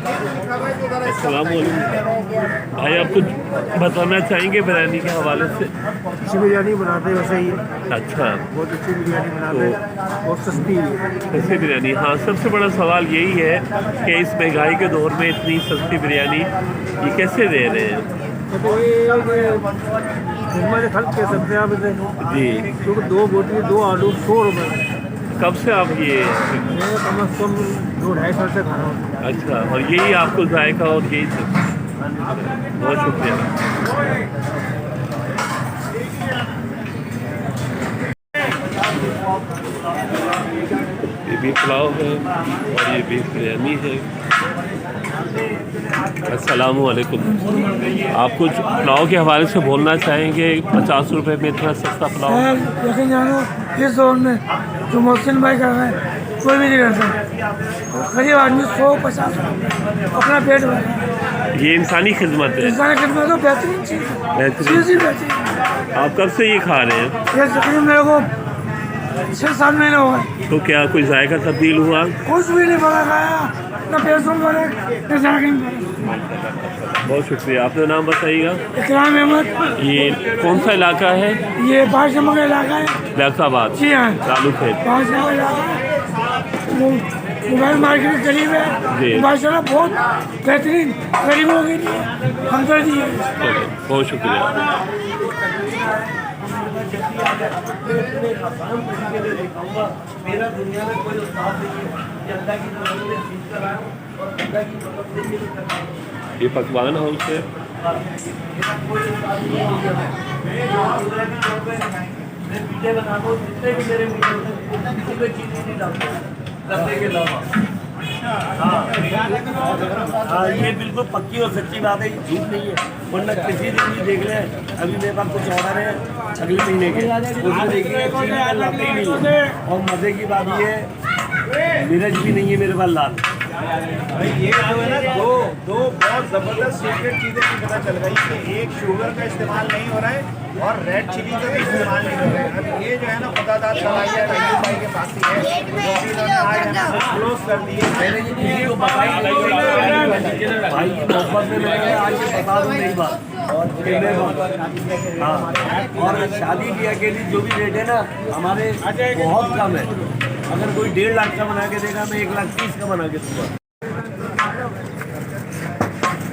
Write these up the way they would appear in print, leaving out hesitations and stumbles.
अस्सलाम वालेकुम भाई, आप कुछ बताना चाहेंगे बिरयानी के हवाले से? अच्छी बिरयानी बनाते हैं वैसे ही। अच्छा, बहुत अच्छी बिरयानी बनाते तो हैं, बहुत सस्ती है। सस्ती बिरयानी, हाँ सबसे बड़ा सवाल यही है कि इस महंगाई के दौर में इतनी सस्ती बिरयानी ये कैसे दे रहे हैं? तो ये खिदमत खर्च कह सकते हैं आप इसे, जी, क्योंकि दो बोटी 2 आलू 100 रुपये। कब से आप ये? मैं कम अज़ कम 2-2.5 साल से खा रहा हूँ। अच्छा, और यही आपको जायका और यही सब? बहुत शुक्रिया। ये भी पुलाव है और ये भी बिरयानी है। अस्सलाम वालेकुम, आप कुछ पुलाव के हवाले से बोलना चाहेंगे? 50 रुपए में इतना सस्ता पुलाव? लेकिन जानो, इस दौर में जो मोहसिन भाई कर रहे हैं कोई भी नहीं कर सकता। गरीब आदमी 100-50 अपना पेट भर, ये इंसानी खिदमत है, इंसान की खिदमत तो बेहतरीन चीज़ है, बेहतरीन। चीज़ ही बेहतरीन। आप कब से ये खा रहे हैं? ये तकरीबन मेरे को 6-7 महीने हो गए। तो क्या कोई जायका तब्दील हुआ? कुछ भी नहीं पड़ा खाया, न पैसों में पड़े न जाके में पड़े। बहुत शुक्रिया। अपना नाम बताइएगा। इकराम अहमद। ये कौन सा इलाका है? ये 5 नंबर का इलाका है। बैसाबाद, जी हाँ, लालू खेत। 5 नंबर इलाका है। वो मोबाइल मार्केट के करीब जी। है। माशाल्लाह बहुत बेहतरीन, गरीबों के लिए हमदर्दी है। चलो, बहुत शुक्रिया। मेरा दुनिया में कोई उस्ताद नहीं है, अल्लाह की तरफ से सीख कर आया और अल्लाह की तरफ से ये करना है। ये पकवान हाउस है। मेरा कोई उस्ताद नहीं है। मैं वीडियो बना दो, जितने भी मेरे वीडियो हैं किसी में चीज़ नहीं डालता करने के अलावा। हाँ, ये बिल्कुल पक्की और सच्ची बात है, झूठ नहीं है। वरना किसी दिन भी देख लें, अभी मेरे पास कुछ ऑर्डर है अगले महीने के, उसमें देखिए लाते ही नहीं है। और मज़े की बात ये है, मिर्च भी नहीं है मेरे पास लाल। भाई ये जो है ना, दो बहुत ज़बरदस्त सीक्रेट चीज़ें भी पता चल गई कि एक शुगर का इस्तेमाल नहीं हो रहा है और रेड चिली का भी इस्तेमाल नहीं हो रहा है। अब ये जो है ना खुदादाद सलाहियत अयूब भाई के पास ही है, जो भी इन्होंने आज हमें क्लोज कर दिए। मैंने ये किसी को बताई नहीं, भाई की मोहब्बत में मैंने कहा आज ये बता दूँ नहीं बात। और हाँ, और शादी की अकेली जो भी रेट है ना हमारे बहुत कम है। अगर कोई 1.5 लाख का बना के देगा, मैं 1,30,000 का बना के दूँगा।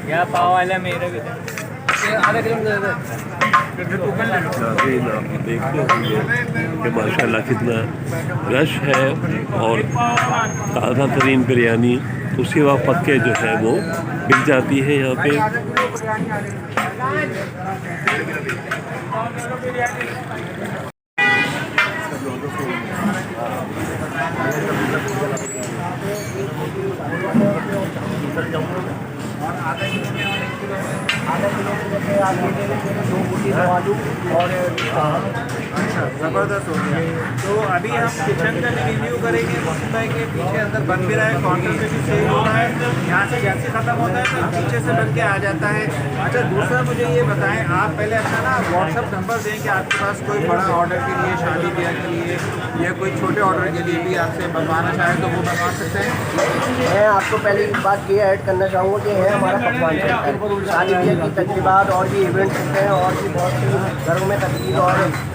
या पाव वाला मेरे भी आधा किलो दे दे। नाज़रीन, आप देखते होंगे कि माशाल्लाह कितना रश है और ताज़ा तरीन बिरयानी उसी वक्त पक के जो है वो बिक जाती है यहाँ पे। और आधा किलो में और 1 किलो में, आधा किलो में जैसे आप ये ले लेंगे 2 बोटी 2 आलू और अच्छा ज़बरदस्त हो गया। तो अभी हम किचन का रिव्यू करेंगे। मोहसिन भाई के पीछे अंदर बन भी रहा है, काउंटर पे भी सेल हो रहा है। यहाँ से जैसे ख़त्म होता है तो पीछे से बन के आ जाता है। अच्छा, दूसरा मुझे ये बताएं, आप पहले अपना ना व्हाट्सअप नंबर दें कि आपके पास कोई बड़ा ऑर्डर के लिए, शादी ब्याह के लिए या कोई छोटे ऑर्डर के लिए भी आपसे बनवाना चाहें तो वो बनवा सकते हैं। मैं आपको पहले एक बात ये ऐड करना चाहूँगा कि है हमारा पकवान चलता है, शादी ब्याह की तकरीबात और भी इवेंट्स होते हैं और भी बहुत सी घरों में तकरीब और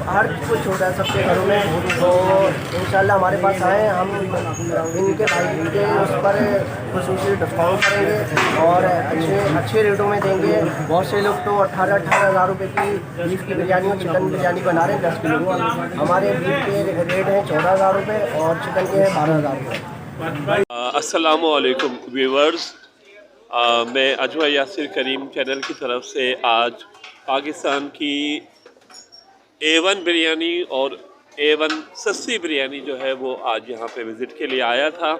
हर कुछ होता है सबके घरों में। तो इंशाल्लाह हमारे पास आए, हम इनके भाई के उस पर खुसूसी डिस्काउंट करेंगे और अच्छे रेटों में देंगे। बहुत से लोग तो 18-18 हज़ार रुपये की बीफ की बिरयानी और चिकन बिरयानी बना रहे हैं 10 किलो। हमारे बीफ के रेट हैं 14,000 रुपये और चिकन के हैं 12,000 रुपये। अस्सलामु अलैकुम व्यूवर्स, मैं अजवा यासिर करीम चैनल की तरफ से आज पाकिस्तान की A1 बिरयानी और A1 सस्ती बिरयानी जो है वो आज यहाँ पे विज़िट के लिए आया था।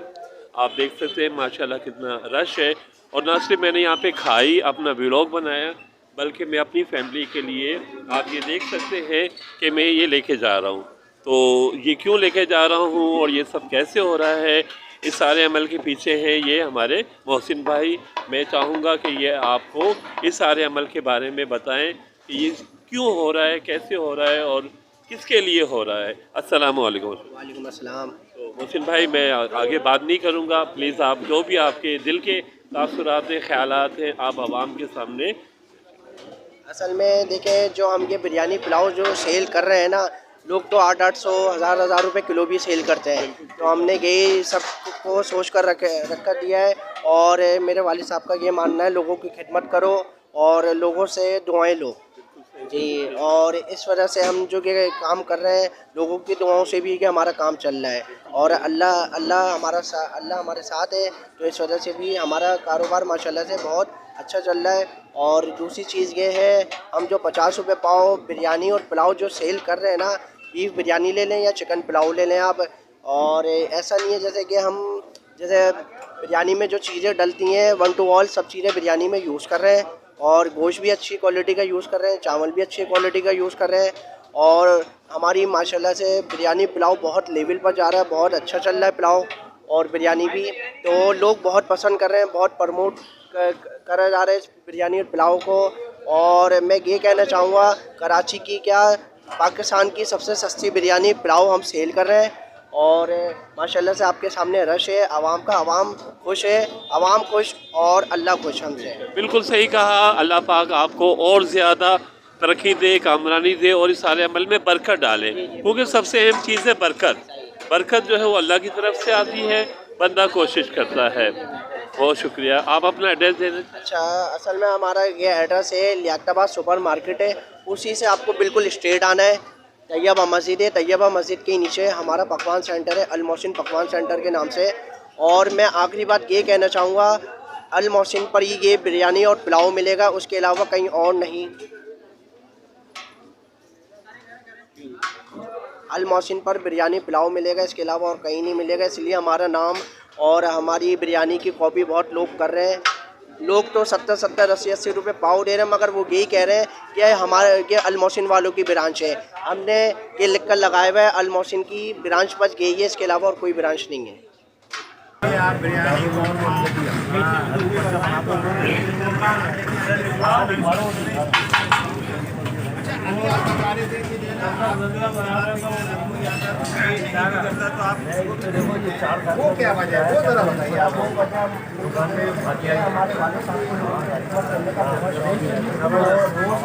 आप देख सकते हैं माशाल्लाह कितना रश है। और ना सिर्फ मैंने यहाँ पे खाई, अपना व्लॉग बनाया, बल्कि मैं अपनी फैमिली के लिए, आप ये देख सकते हैं कि मैं ये लेके जा रहा हूँ। तो ये क्यों लेके जा रहा हूँ और ये सब कैसे हो रहा है, इस सारे अमल के पीछे हैं ये हमारे मोहसिन भाई। मैं चाहूँगा कि ये आपको इस सारे अमल के बारे में बताएं कि ये क्यों हो रहा है, कैसे हो रहा है और किसके लिए हो रहा है। अस्सलामु अलैकुम। वालेकुम अस्सलाम। तो मोहसिन भाई, मैं आगे बात नहीं करूँगा, प्लीज़ आप जो भी आपके दिल के तासुरात ख्यालात हैं आप आवाम के सामने। असल में देखें, जो हम ये बिरयानी पुलाव जो सेल कर रहे हैं ना, लोग तो 800 हज़ार रुपए किलो भी सेल करते हैं। तो हमने यही सब को सोच कर रखा दिया है। और मेरे वालिद साहब का ये मानना है, लोगों की खिदमत करो और लोगों से दुआएं लो जी। और इस वजह से हम जो ये काम कर रहे हैं, लोगों की दुआओं से भी कि हमारा काम चल रहा है। और अल्लाह हमारे साथ है, तो इस वजह से भी हमारा कारोबार माशाल्लाह से बहुत अच्छा चल रहा है। और दूसरी चीज़ ये है, हम जो 50 रुपये पाव बिरयानी और पुलाव जो सेल कर रहे हैं ना, बीफ बिरयानी ले लें या चिकन पुलाव ले लें आप। और ऐसा नहीं है जैसे कि हम बिरयानी में जो चीज़ें डलती हैं, 1 to all सब चीज़ें बिरयानी में यूज़ कर रहे हैं। और गोश्त भी अच्छी क्वालिटी का यूज़ कर रहे हैं, चावल भी अच्छी क्वालिटी का यूज़ कर रहे हैं। और हमारी माशाल्लाह से बिरयानी पुलाव बहुत लेवल पर जा रहा है, बहुत अच्छा चल रहा है पुलाव और बिरयानी भी। तो लोग बहुत पसंद कर रहे हैं, बहुत प्रमोट करा जा रहा है इस बिरयानी और पुलाव को। और मैं ये कहना चाहूँगा, कराची की क्या, पाकिस्तान की सबसे सस्ती बिरयानी पुलाव हम सेल कर रहे हैं। और माशाल्लाह से आपके सामने रश है आवाम का, आवाम खुश है, आवाम खुश और अल्लाह खुश हमसे। बिल्कुल सही कहा। अल्लाह पाक आपको और ज़्यादा तरक्की दे, कामरानी दे और इस सारे अमल में बरकत डाले, क्योंकि सबसे अहम चीज़ है बरकत। बरकत जो है वो अल्लाह की तरफ से आती है, बंदा कोशिश करता है। बहुत शुक्रिया। आप अपना एड्रेस दे दें। अच्छा, असल में हमारा ये एड्रेस है लियाकताबाद सुपर मार्केट है, उसी से आपको बिल्कुल स्ट्रेट आना है। तैयबा मस्जिद है, तैयबा मस्जिद के नीचे हमारा पकवान सेंटर है, अल मोहसिन पकवान सेंटर के नाम से। और मैं आखिरी बात ये कहना चाहूँगा, अल मोहसिन पर ही ये बिरयानी और पुलाव मिलेगा, उसके अलावा कहीं और नहीं। अल मोहसिन पर बिरयानी पुलाव मिलेगा, इसके अलावा और कहीं नहीं मिलेगा। इसलिए हमारा नाम और हमारी बिरयानी की कॉपी बहुत लोग कर रहे हैं। लोग तो 70-70, 80-80 रुपये पाव दे रहे हैं, मगर वो यही कह रहे हैं कि हमारे ये अल मोहसिन वालों की ब्रांच है। हमने ये लिख कर लगाया हुआ है, अल मोहसिन की ब्रांच बस यही है, इसके अलावा और कोई ब्रांच नहीं है। आप बिरयानी वो क्या वजह है, वो ज़रा बताइए आप। हमारे वालिद साहब को रोज़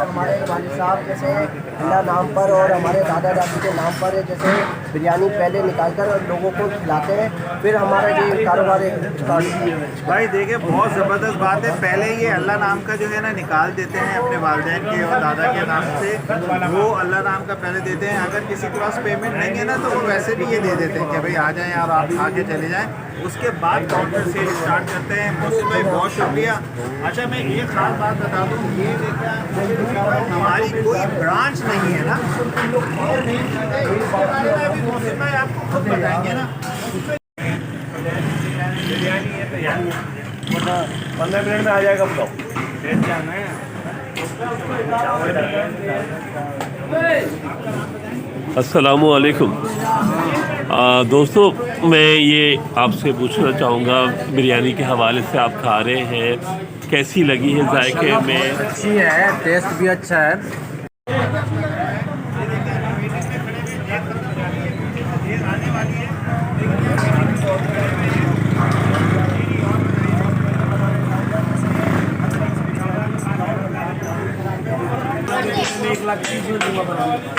हमारे वालिद साहब जैसे अल्लाह नाम पर और हमारे दादा दादी के नाम पर जैसे बिरयानी पहले निकाल कर लोगों को खिलाते हैं, फिर हमारा ये कारोबार स्टार्ट। भाई देखिए, बहुत ज़बरदस्त बात है। पहले ये अल्लाह नाम का जो है ना निकाल देते हैं अपने वालिदैन के और दादा के नाम से, वो अल्लाह नाम का पहले देते हैं। अगर किसी के पास पेमेंट नहीं है ना, तो वो वैसे भी ये दे देते हैं कि भाई आ जाएं और आप खा के चले जाएं। उसके बाद काउंटर सेल स्टार्ट करते हैं। मोहसिन भाई बहुत शुक्रिया। अच्छा, मैं एक खास बात बता दूँ, ये देखिए हमारी कोई ब्रांच नहीं है ना, और नहीं इसके बारे में अभी मोहसिन भाई आपको खुद बताएंगे ना। बिरयानी है तो यार 15 मिनट में आ जाएगा पुलाव। लेट जाना है। अस्सलामु अलैकुम। दोस्तों, मैं ये आपसे पूछना चाहूँगा, बिरयानी के हवाले से आप खा रहे हैं, कैसी लगी है जायके में? अच्छी है, टेस्ट भी अच्छा है।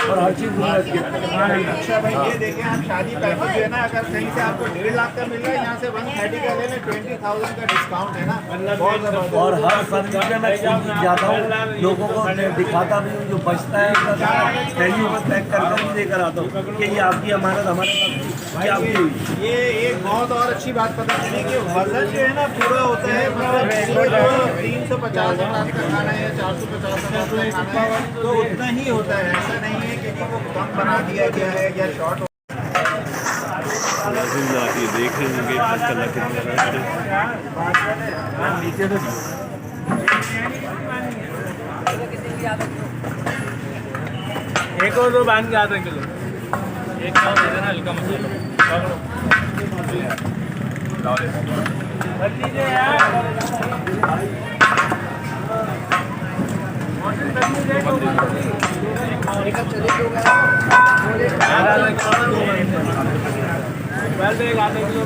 और हर चीज़ अच्छा भाई, ये देखें आप, शादी पैकेज जो है ना, अगर कहीं से आपको 1.5 लाख का मिल रहा है, यहाँ से 130 का ले लें, 20,000 का डिस्काउंट है ना, बहुत ज़बरदस्त। और हर फर्नीचर में खुद जाता हूँ, लोगों को दिखाता भी हूँ, जो बचता है थैलियों में पैक कर भी लेकर आता हूँ कि ये आपकी अमानत हमारे पास ये आपकी हुई। ये एक बहुत और अच्छी बात पता चली कि वजन जो है ना पूरा होता है। मतलब 350 का खाना है या 450 का खाना है तो उतना ही होता है। ऐसा नहीं है कि वो कम बना दिया गया है या शॉर्ट। आप ये देख रहे होंगे माशाल्लाह कितने नीचे एक और दो बांध के आधा किलो, एक पाव दे देना हल्का मसाला। आधा किलो